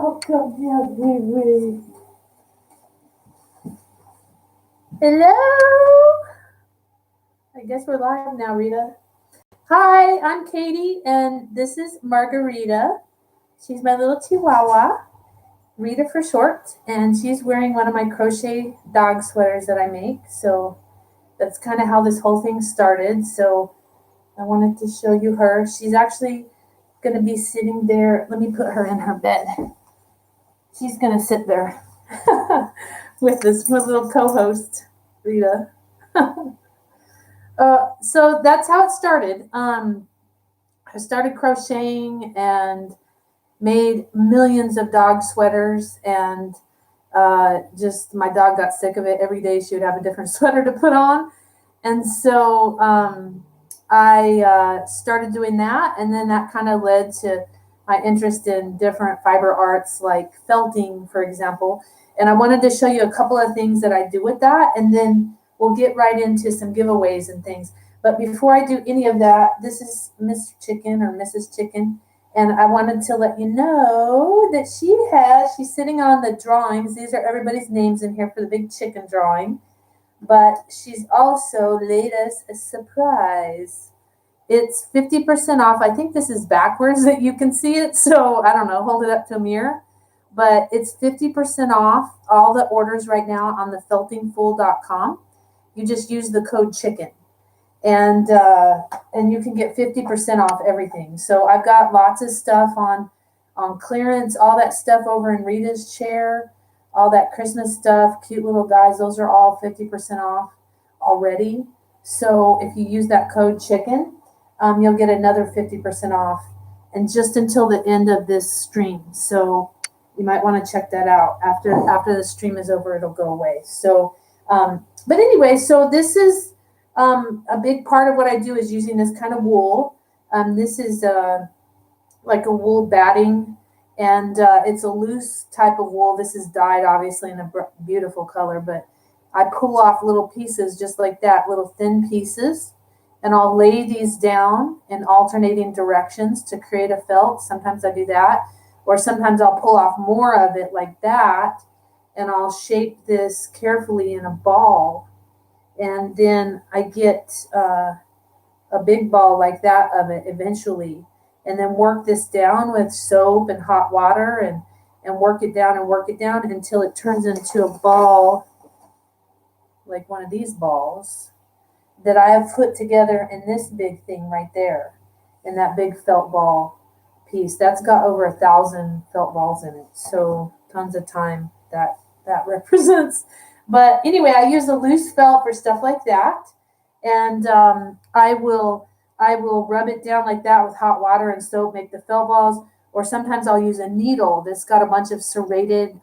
Oh, come here, baby. Hello. I guess we're live now, Rita. Hi, I'm Katie, and this is Margarita. She's my little chihuahua, Rita for short, and she's wearing one of my crochet dog sweaters that I make. So that's kind of how this whole thing started. So I wanted to show you her. She's actually going to be sitting there. Let me put her in her bed. She's going to sit there with this little co-host, Rita. So that's how it started. I started crocheting and made millions of dog sweaters, and just my dog got sick of it. Every day she would have a different sweater to put on, and so I started doing that, and then that kind of led to my interest in different fiber arts like felting, for example. And I wanted to show you a couple of things that I do with that, and then we'll get right into some giveaways and things. But before I do any of that, this is Mr. Chicken or Mrs. Chicken, and I wanted to let you know that she's sitting on the drawings. These are everybody's names in here for the big chicken drawing. But she's also laid us a surprise. It's 50% off. I think this is backwards that you can see it. So I don't know, hold it up to a mirror. But it's 50% off all the orders right now on the feltingfool.com. You just use the code chicken. And you can get 50% off everything. So I've got lots of stuff on clearance, all that stuff over in Rita's chair, all that Christmas stuff, cute little guys. Those are all 50% off already. So if you use that code chicken, you'll get another 50% off, and just until the end of this stream. So you might want to check that out. After the stream is over, it'll go away. So, but anyway, so this is a big part of what I do is using this kind of wool. This is like a wool batting, and it's a loose type of wool. This is dyed obviously in a beautiful color, but I pull off little pieces just like that, little thin pieces, and I'll lay these down in alternating directions to create a felt. Sometimes I do that, or sometimes I'll pull off more of it like that, and I'll shape this carefully in a ball. And then I get a big ball like that of it eventually, and then work this down with soap and hot water, and work it down until it turns into a ball like one of these balls that I have put together in this big thing right there, in that big felt ball piece. That's got over 1,000 felt balls in it, so tons of time that represents. But anyway, I use a loose felt for stuff like that, and I will rub it down like that with hot water and soap, make the felt balls. Or sometimes I'll use a needle that's got a bunch of serrated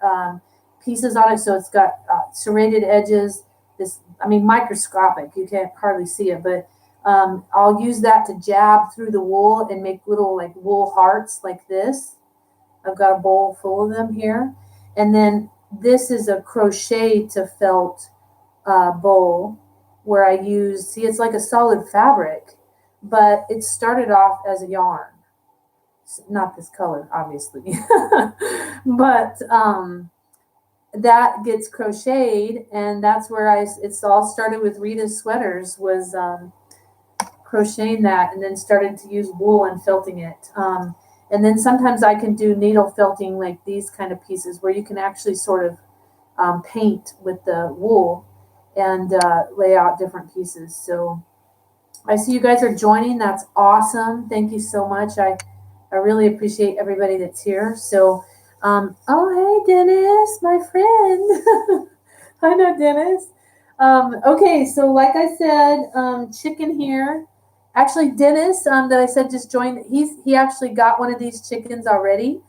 pieces on it, so it's got serrated edges. Microscopic. You can't hardly see it, but I'll use that to jab through the wool and make little like wool hearts like this. I've got a bowl full of them here, and then this is a crochet to felt bowl where I use, see, it's like a solid fabric, but it started off as a yarn. It's not this color, obviously, but that gets crocheted, and that's where it's all started with Rita's sweaters, was crocheting that, and then started to use wool and felting it. And then sometimes I can do needle felting like these kind of pieces where you can actually sort of paint with the wool and lay out different pieces. So I see you guys are joining. That's awesome. Thank you so much. I really appreciate everybody that's here. So, oh, hey, Dennis, my friend. I know Dennis. Okay, so like I said, chicken here. Actually, Dennis, that I said just joined, he actually got one of these chickens already,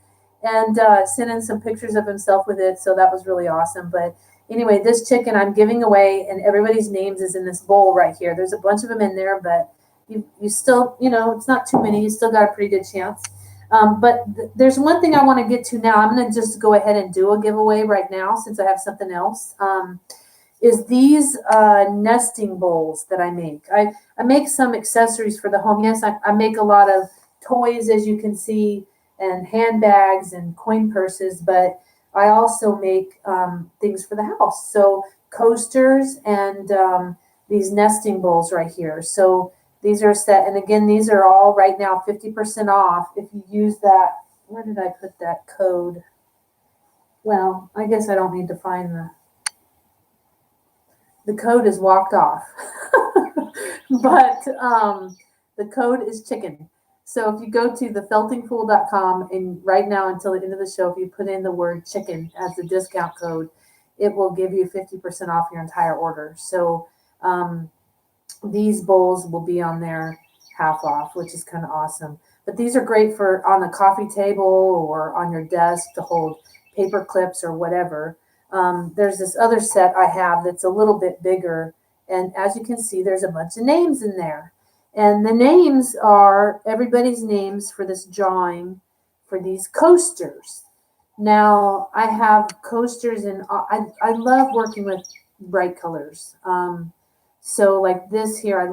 and sent in some pictures of himself with it, so that was really awesome. But anyway, this chicken I'm giving away, and everybody's names is in this bowl right here. There's a bunch of them in there, but you still, it's not too many. You still got a pretty good chance. But there's one thing I want to get to now. I'm going to just go ahead and do a giveaway right now since I have something else. Is these nesting bowls that I make. I make some accessories for the home. Yes, I make a lot of toys, as you can see, and handbags and coin purses, but I also make things for the house. So coasters and these nesting bowls right here. So these are set, and again, these are all right now 50% off if you use that. Where did I put that code? Well, I guess I don't need to find the code is walked off. But the code is chicken. So if you go to thefeltingfool.com and right now until the end of the show, if you put in the word chicken as the discount code, it will give you 50% off your entire order. So these bowls will be on there half off, which is kind of awesome. But these are great for on the coffee table or on your desk to hold paper clips or whatever. There's this other set I have that's a little bit bigger. And as you can see, there's a bunch of names in there. And the names are everybody's names for this drawing for these coasters. Now, I have coasters, and I love working with bright colors. So like this here, I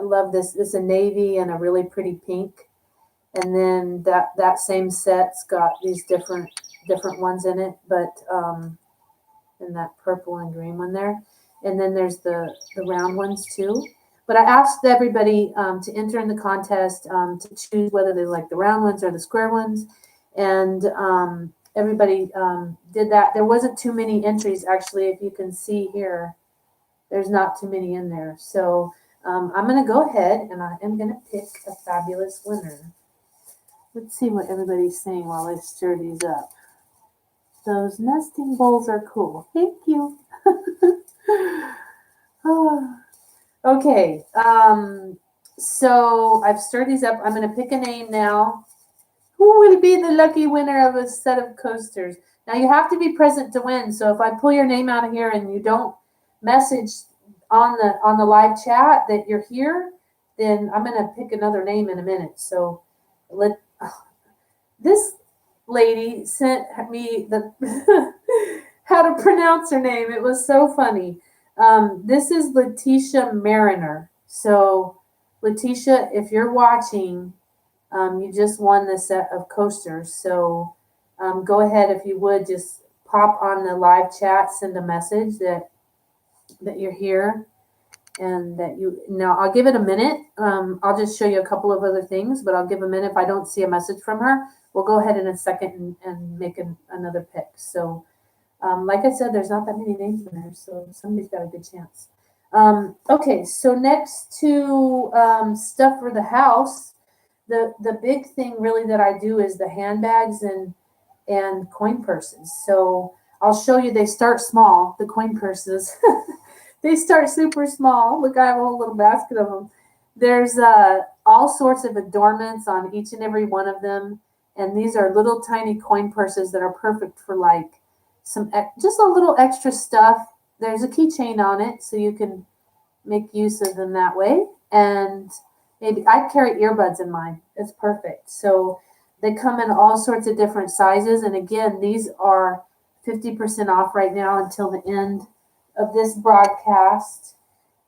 love this. It's a navy and a really pretty pink. And then that same set's got these different ones in it, but and that purple and green one there. And then there's the round ones too. But I asked everybody to enter in the contest to choose whether they like the round ones or the square ones. And everybody did that. There wasn't too many entries, actually. If you can see here, there's not too many in there. So I'm going to go ahead and I am going to pick a fabulous winner. Let's see what everybody's saying while I stir these up. Those nesting bowls are cool. Thank you. Oh. Okay, so I've stirred these up. I'm going to pick a name now. Who will be the lucky winner of a set of coasters? Now, you have to be present to win. So if I pull your name out of here and you don't message on the live chat that you're here, then I'm going to pick another name in a minute. So this lady sent me how to pronounce her name. It was so funny. This is Letitia Mariner. So, Letitia, if you're watching, you just won this set of coasters. So, go ahead, if you would, just pop on the live chat, send a message that you're here, and that you. Now, I'll give it a minute. I'll just show you a couple of other things, but I'll give a minute. If I don't see a message from her, we'll go ahead in a second and make another pick. So. Like I said, there's not that many names in there, so somebody's got a good chance. Okay, so next to stuff for the house, the big thing really that I do is the handbags and coin purses. So I'll show you. They start small. The coin purses, they start super small. Look, I have a whole little basket of them. There's all sorts of adornments on each and every one of them, and these are little tiny coin purses that are perfect for like. Just a little extra stuff. There's a keychain on it, so you can make use of them that way. And maybe I carry earbuds in mine. It's perfect. So they come in all sorts of different sizes. And again, these are 50% off right now until the end of this broadcast.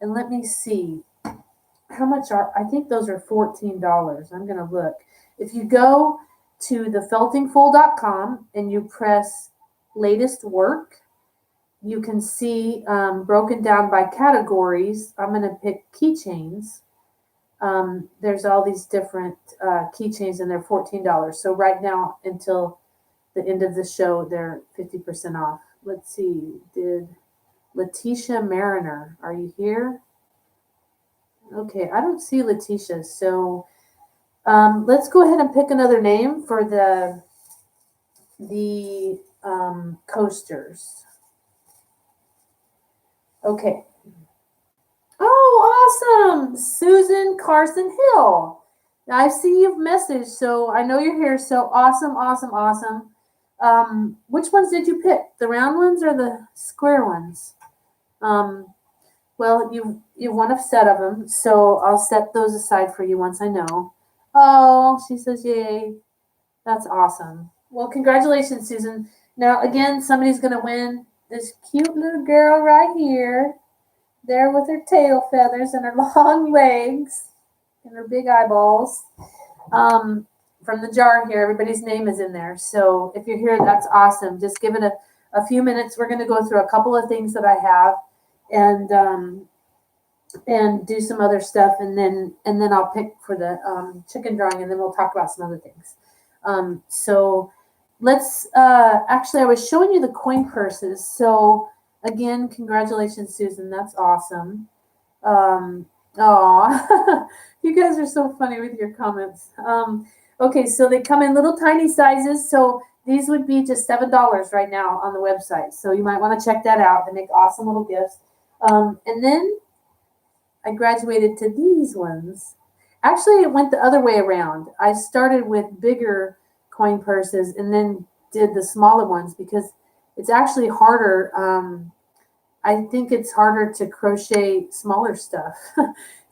And let me see how much I think those are $14. I'm going to look. If you go to thefeltingfool.com and you press latest work, you can see broken down by categories. I'm going to pick keychains. There's all these different keychains and they're $14. So right now until the end of the show, they're 50% off. Let's see. Did Letitia Mariner, are you here? Okay, I don't see Letitia. So let's go ahead and pick another name for the coasters. Okay. Oh, awesome. Susan Carson Hill. Now, I see you've messaged, so I know you're here. So awesome, awesome, awesome. Which ones did you pick? The round ones or the square ones? Well, you won a set of them, so I'll set those aside for you once I know. Oh, she says, yay. That's awesome. Well, congratulations, Susan. Now, again, somebody's going to win this cute little girl right here. There with her tail feathers and her long legs and her big eyeballs. from the jar here. Everybody's name is in there. So if you're here, that's awesome. Just give it a few minutes. We're going to go through a couple of things that I have, and do some other stuff, and then I'll pick for the chicken drawing, and then we'll talk about some other things. So let's actually, I was showing you the coin purses. So again, congratulations, Susan. That's awesome. Aw, you guys are so funny with your comments. Okay, so they come in little tiny sizes. So these would be just $7 right now on the website. So you might want to check that out. They make awesome little gifts. And then I graduated to these ones. Actually, it went the other way around. I started with bigger coin purses and then did the smaller ones because it's actually harder. I think it's harder to crochet smaller stuff.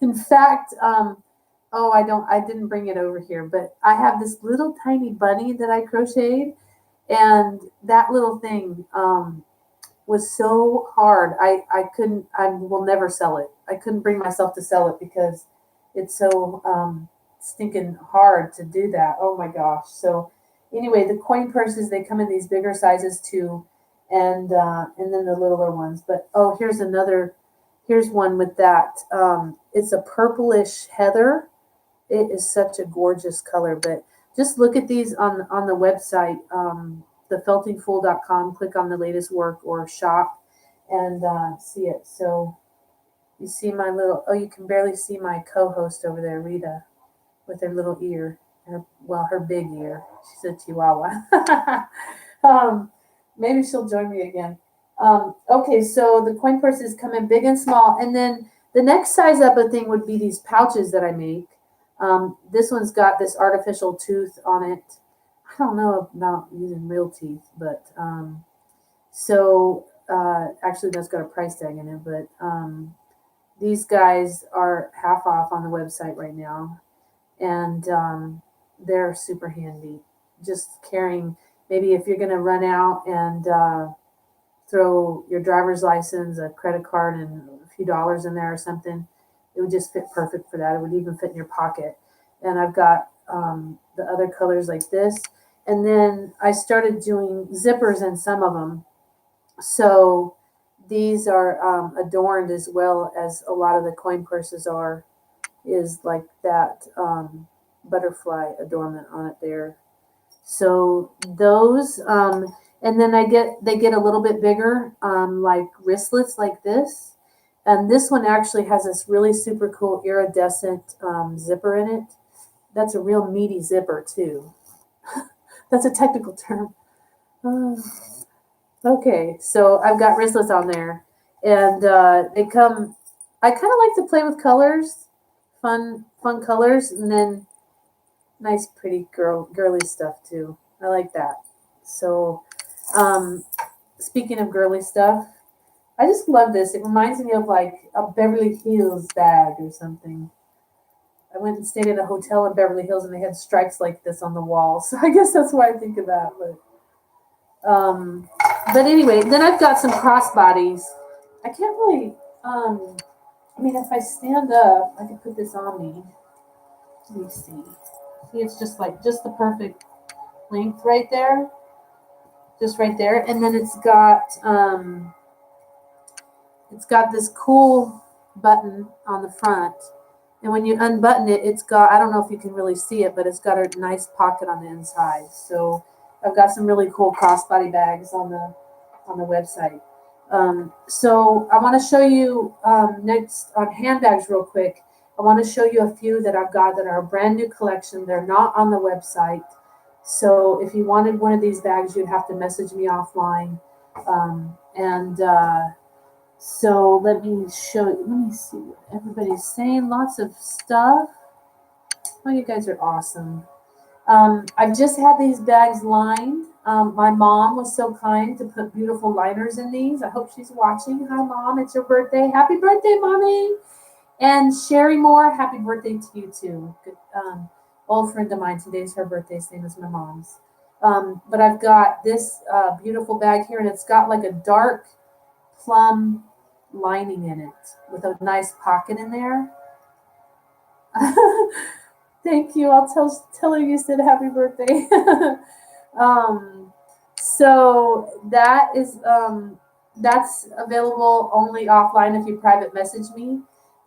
In fact, I didn't bring it over here, but I have this little tiny bunny that I crocheted, and that little thing was so hard. I will never sell it. I couldn't bring myself to sell it because it's so stinking hard to do that. Oh my gosh. So anyway, the coin purses, they come in these bigger sizes too, and then the littler ones. But here's one with that. It's a purplish heather. It is such a gorgeous color, but just look at these on the website, thefeltingfool.com. Click on the latest work or shop and see it. So you see my little, you can barely see my co-host over there, Rita, with her little ear, her big ear. She's a Chihuahua. Maybe she'll join me again. Okay, so the coin purses come in big and small, and then the next size up a thing would be these pouches that I make. This one's got this artificial tooth on it. I don't know about using real teeth, but actually that's got a price tag in it, but these guys are half off on the website right now, and they're super handy. Just carrying, maybe if you're going to run out and throw your driver's license, a credit card, and a few dollars in there or something, it would just fit perfect for that. It would even fit in your pocket. And I've got the other colors like this. And then I started doing zippers in some of them. So these are adorned as well as a lot of the coin purses are, is like that butterfly adornment on it there. So those, and then they get a little bit bigger, like wristlets like this. And this one actually has this really super cool iridescent zipper in it. That's a real meaty zipper too. That's a technical term. Okay, so I've got wristlets on there, and they come. I kind of like to play with colors, fun colors, and then nice, pretty girly stuff too. I like that. So, speaking of girly stuff, I just love this. It reminds me of like a Beverly Hills bag or something. I went and stayed at a hotel in Beverly Hills, and they had stripes like this on the wall. So I guess that's why I think of that. But anyway, then I've got some crossbodies. I can't really. If I stand up, I could put this on me. Let me see. See, it's just the perfect length right there. Just right there, and then it's got this cool button on the front. And when you unbutton it, it's got, I don't know if you can really see it, but it's got a nice pocket on the inside. So I've got some really cool crossbody bags on the website. So I want to show you next on handbags real quick. I want to show you a few that I've got that are a brand new collection. They're not on the website. So if you wanted one of these bags, you'd have to message me offline. So let me show you. Let me see what everybody's saying. Lots of stuff. Oh, you guys are awesome. I've just had these bags lined. My mom was so kind to put beautiful liners in these. I hope she's watching. Hi, Mom. It's your birthday. Happy birthday, Mommy. And Sherry Moore, happy birthday to you, too. Good, old friend of mine. Today's her birthday, same as my mom's. But I've got this beautiful bag here, and it's got like a dark plum lining in it with a nice pocket in there. Thank you. I'll tell her you said happy birthday. um, so that's available only offline if you private message me.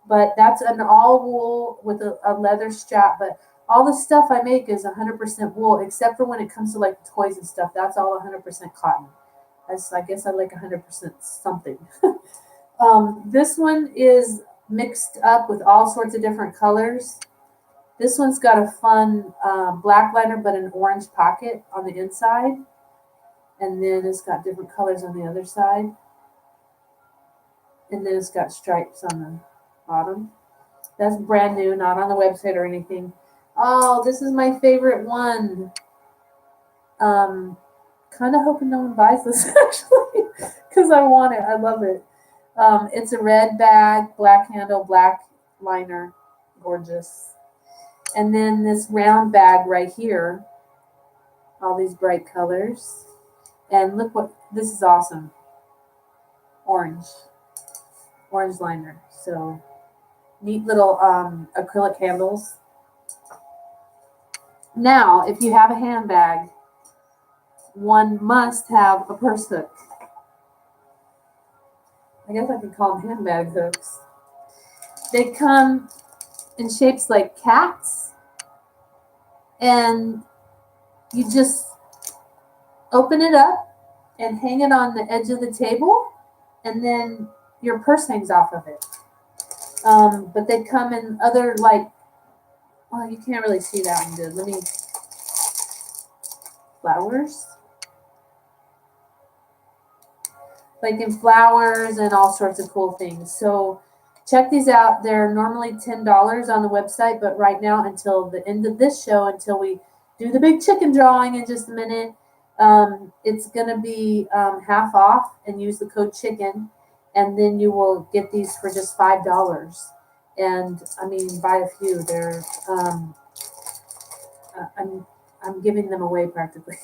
But that's an all wool with a leather strap. But all the stuff I make is 100% wool, except for when it comes to like toys and stuff. That's all 100% cotton. I guess I like 100% something. This one is mixed up with all sorts of different colors. This one's got a fun black liner, but an orange pocket on the inside. And then it's got different colors on the other side. And then it's got stripes on the bottom. That's brand new, not on the website or anything. Oh, this is my favorite one. Kind of hoping no one buys this actually, because I want it. I love it. It's a red bag, black handle, black liner, gorgeous. And then this round bag right here, all these bright colors. And look what, this is awesome. Orange liner. So neat little acrylic handles. Now, if you have a handbag, one must have a purse hook. I guess I could call them handbag hooks. They come in shapes like cats, and you just open it up and hang it on the edge of the table, and then your purse hangs off of it. But they come in other, like, well, you can't really see that one good. Let me, flowers. Like in flowers and all sorts of cool things. So check these out. They're normally $10 on the website, but right now until the end of this show, until we do the big chicken drawing in just a minute, it's going to be half off, and use the code chicken, and then you will get these for just $5. And I mean, buy a few. They're I'm giving them away practically.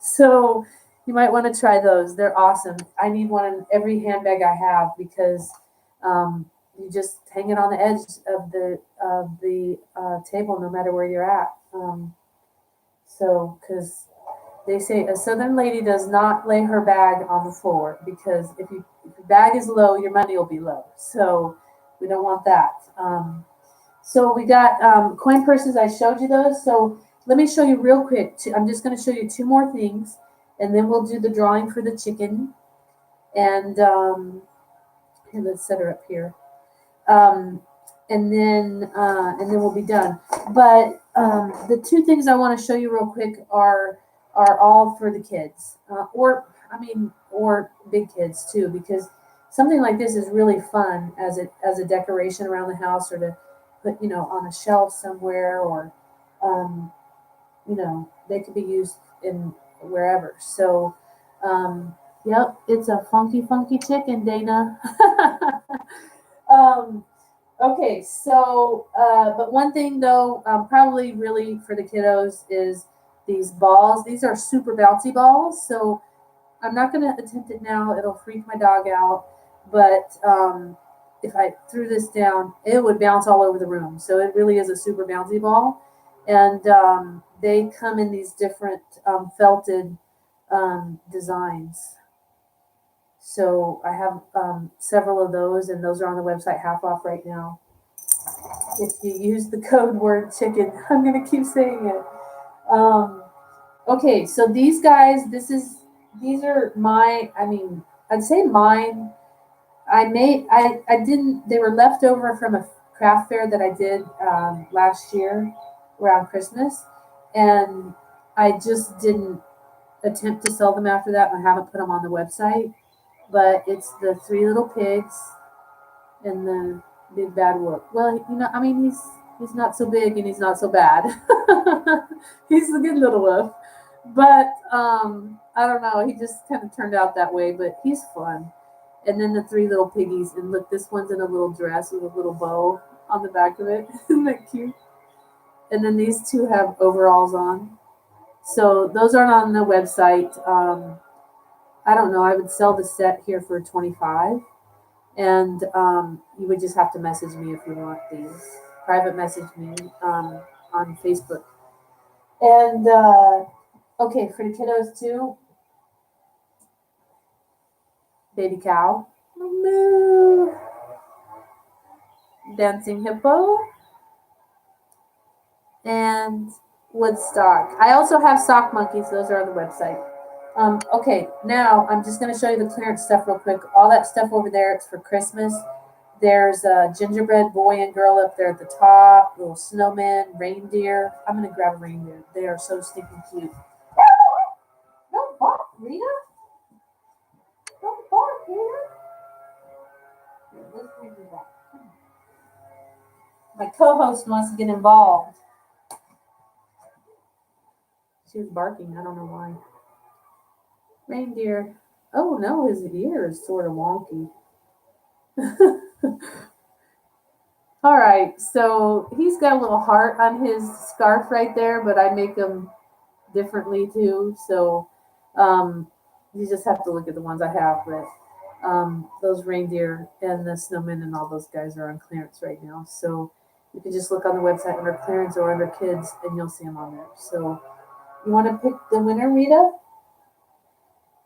So you might want to try those. They're awesome. I need one in every handbag I have, because you just hang it on the edge of the table, no matter where you're at. So, because they say a Southern lady does not lay her bag on the floor, because if your bag is low, your money will be low. So we don't want that. So we got coin purses. I showed you those. So let me show you real quick. I'm just going to show you two more things, and then we'll do the drawing for the chicken. And here, let's set her up here. And then we'll be done. But the two things I want to show you real quick are all for the kids, or big kids too, because something like this is really fun as a decoration around the house, or to put on a shelf somewhere, or they could be used in wherever. So yep, it's a funky chicken, Dana. Okay, so but one thing though, probably really for the kiddos, is these balls. These are super bouncy balls, so I'm not going to attempt it now. It'll freak my dog out. But if I threw this down, it would bounce all over the room. So it really is a super bouncy ball. And they come in these different felted designs. So I have several of those, and those are on the website half off right now. If you use the code word chicken, I'm going to keep saying it. Okay, so these guys, these are my, I'd say mine. They were left over from a craft fair that I did last year around Christmas, and I just didn't attempt to sell them after that, and I haven't put them on the website. But it's the three little pigs and the big bad wolf. Well, he's not so big and he's not so bad. He's a good little wolf. But I don't know. He just kind of turned out that way, but he's fun. And then the three little piggies. And look, this one's in a little dress with a little bow on the back of it. Isn't that cute? And then these two have overalls on. So those aren't on the website. I don't know. I would sell the set here for $25. And you would just have to message me if you want these. Private message me on on Facebook. And okay, for the kiddos too, baby cow, moo, dancing hippo, and Woodstock. I also have sock monkeys. Those are on the website. Okay, now I'm just going to show you the clearance stuff real quick. All that stuff over there, it's for Christmas. There's a gingerbread boy and girl up there at the top, little snowman, reindeer. I'm going to grab a reindeer. They are so stinking cute. Don't bark, Rita. Don't bark, Rita. Here, let's bring you back. My co-host wants to get involved. She was barking. I don't know why. Reindeer. Oh no, his ear is sort of wonky. All right, so he's got a little heart on his scarf right there, but I make them differently too. So you just have to look at the ones I have. But those reindeer and the snowmen and all those guys are on clearance right now. So you can just look on the website under clearance or under kids, and you'll see them on there. So you want to pick the winner, Rita?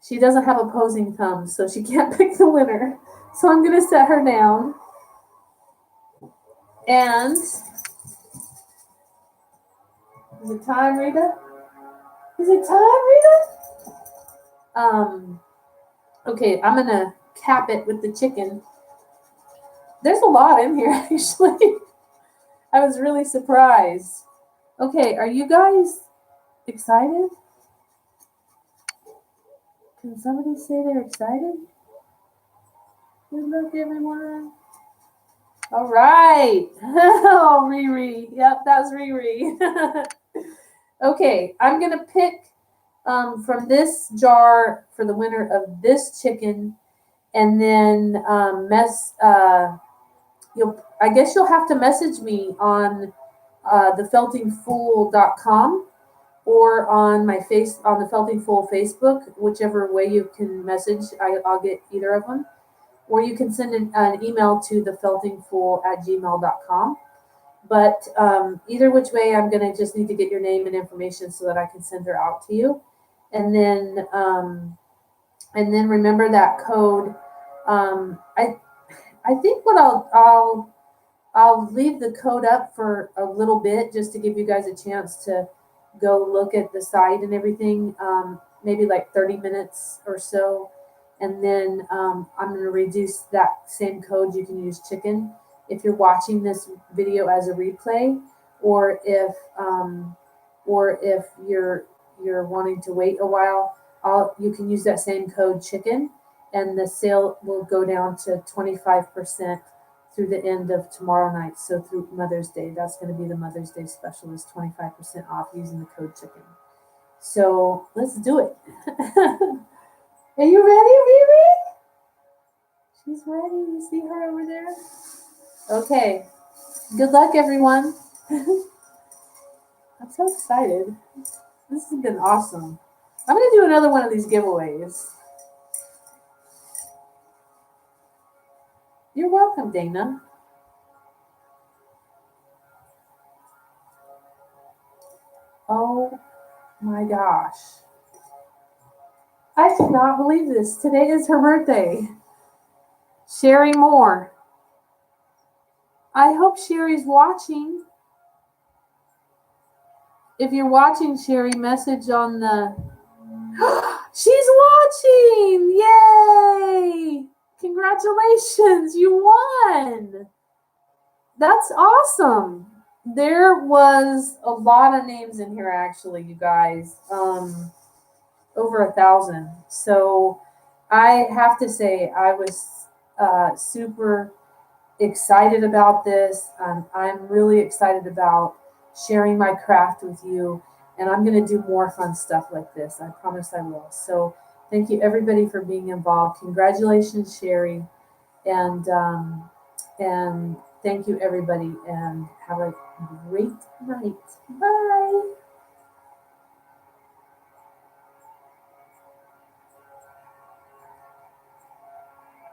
She doesn't have opposing thumbs, so she can't pick the winner. So I'm going to set her down. And is it time, Rita? Is it time, Rita? Okay, I'm going to cap it with the chicken. There's a lot in here, actually. I was really surprised. Okay, are you guys excited? Can somebody say they're excited? Good luck, everyone. All right. Oh, Riri. Yep, that was Riri. Okay, I'm going to pick from this jar for the winner of this chicken, and then I guess you'll have to message me on thefeltingfool.com or on my on the Felting Fool Facebook, whichever way you can message. I'll get either of them. Or you can send an email to thefeltingfool@gmail.com. But either which way, I'm going to just need to get your name and information so that I can send her out to you. And then remember that code. I think what I'll leave the code up for a little bit just to give you guys a chance to go look at the site and everything, maybe like 30 minutes or so. And then I'm going to reduce that same code. You can use chicken if you're watching this video as a replay, or if you're wanting to wait a while, you can use that same code chicken, and the sale will go down to 25% through the end of tomorrow night. So through Mother's Day, that's going to be the Mother's Day special, is 25% off using the code chicken. So let's do it. Are you ready, Riri? She's ready. You see her over there? Okay. Good luck, everyone. I'm so excited. This has been awesome. I'm going to do another one of these giveaways. You're welcome, Dana. Oh my gosh. I cannot believe this. Today is her birthday. Sherry Moore. I hope Sherry's watching. If you're watching, Sherry, message on the... She's watching! Yay! Congratulations, you won! That's awesome. There was a lot of names in here, actually, you guys. Over 1,000. So I have to say I was super excited about this. I'm really excited about sharing my craft with you, and I'm going to do more fun stuff like this. I promise I will. So thank you, everybody, for being involved. Congratulations, Sherry, and thank you, everybody, and have a great night. Bye.